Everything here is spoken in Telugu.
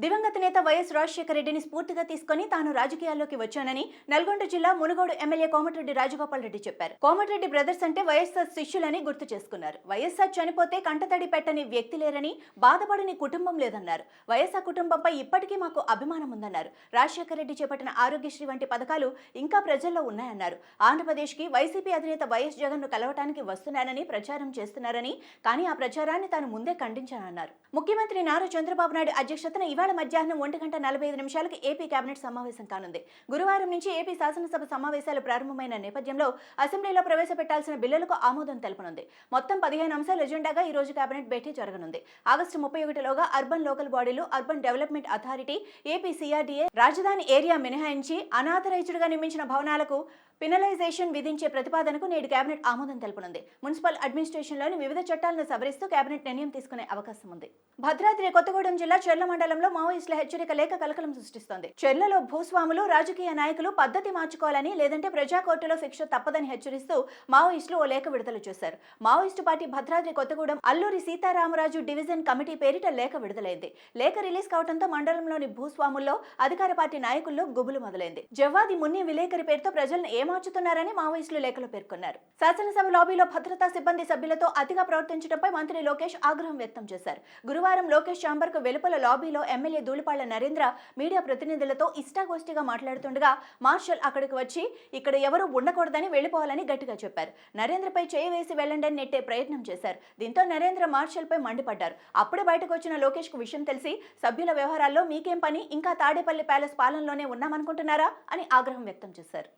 దివంగత నేత వైఎస్ రాజశేఖర రెడ్డిని స్ఫూర్తిగా తీసుకుని తాను రాజకీయాల్లోకి వచ్చానని నల్గొండ జిల్లా మునుగోడు ఎమ్మెల్యే కోమటిరెడ్డి రాజగోపాల్ రెడ్డి చెప్పారు. కోమటిరెడ్డి బ్రదర్స్ అంటే వైఎస్ఆర్ శిష్యులని గుర్తు చేసుకున్నారు. వైఎస్ఆర్ చనిపోతే కంటతడి పెట్టని వ్యక్తి లేరని, బాధపడని కుటుంబం లేదన్నారు. వైఎస్ఆర్ కుటుంబంపై ఇప్పటికీ మాకు అభిమానం ఉందన్నారు. రాజశేఖర రెడ్డి చేపట్టిన ఆరోగ్యశ్రీ వంటి పథకాలు ఇంకా ప్రజల్లో ఉన్నాయన్నారు. ఆంధ్రప్రదేశ్కి వైసీపీ అధినేత వైఎస్ జగన్ ను కలవటానికి వస్తున్నానని ప్రచారం చేస్తున్నారని, కానీ ఆ ప్రచారాన్ని తాను ముందే ఖండించానన్నారు. ముఖ్యమంత్రి నారా చంద్రబాబు నాయుడు అధ్యక్షతన ఇవాళ మధ్యాహ్నం 1:45 ఏపీ కేబినెట్ సమావేశం కానుంది. గురువారం నుంచి ఏపీ శాసనసభ సమావేశాలు ప్రారంభమైన నేపథ్యంలో అసెంబ్లీలో ప్రవేశపెట్టాల్సిన బిల్లులకు ఆమోదం తెలపనుంది. మొత్తం 15 అంశాల ఎజెండాగా ఈ రోజు కేబినెట్ భేటీ జరగనుంది. ఆగస్టు 31లోగా అర్బన్ లోకల్ బాడీలు, urban development authority, AP CRDA, రాజధాని ఏరియా మినహాయించి అనాథరైజ్డ్ గా నిర్మించిన భవనాలకు పినలైజేషన్ విధించే ప్రతిపాదనకు నేడు కేబినెట్ ఆమోదం తెలపనుంది. మున్సిపల్ అడ్మినిస్ట్రేషన్లోని వివిధ చట్టాలను సవరిస్తూ కేబినెట్ నిర్ణయం తీసుకునే అవకాశం ఉంది. భద్రాద్రి కొత్తగూడెం జిల్లా చెర్ల మండలంలో మావోయిస్టుల హెచ్చరిక లేఖ కలకలం సృష్టిస్తోంది. చెర్లలో భూస్వాములు, రాజకీయ నాయకులు పద్ధతి మార్చుకోవాలని, లేదంటే ప్రజా కోర్టులో శిక్ష తప్పదని హెచ్చరిస్తూ మావోయిస్టులు ఓ లేఖ విడుదల చేశారు. Maoist party Bhadradri Kothagudem Alluri Sitaramaraju division committee పేరిట లేఖ విడుదలైంది. లేఖ రిలీజ్ కావడంతో మండలంలోని భూస్వాముల్లో, అధికార పార్టీ నాయకుల్లో గుబులు మొదలైంది. జవ్వాది మున్య విలేకరి పేరుతో ప్రజలను ఏమార్చుతున్నారని మావోయిస్టులు లేఖలో పేర్కొన్నారు. శాసనసభ లాబీలో భద్రతా సిబ్బంది సభ్యులతో అతిగా ప్రవర్తించడంపై మంత్రి లోకేష్ ఆగ్రహం వ్యక్తం చేశారు. గురువారం లోకేష్ ఛాంబర్ కు వెలుపల లాబీలో ఎమ్మెల్యే ధూళిపాళ్ల నరేంద్ర మీడియా ప్రతినిధులతో ఇష్టాగోష్ఠిగా మాట్లాడుతుండగా మార్షల్ అక్కడికి వచ్చి ఇక్కడ ఎవరూ ఉండకూడదని వెళ్లిపోవాలని గట్టిగా చెప్పారు. నరేంద్రపై చేయి వేసి వెళ్లండి అని నెట్టే ప్రయత్నం చేశారు. దీంతో నరేంద్ర మార్షల్ పై మండిపడ్డారు. అప్పుడే బయటకు వచ్చిన లోకేష్ కు విషయం తెలిసి సభ్యుల వ్యవహారాల్లో మీకేం పని, ఇంకా తాడేపల్లి ప్యాలెస్ పాలనలోనే ఉన్నామనుకుంటున్నారా అని ఆగ్రహం వ్యక్తం చేశారు.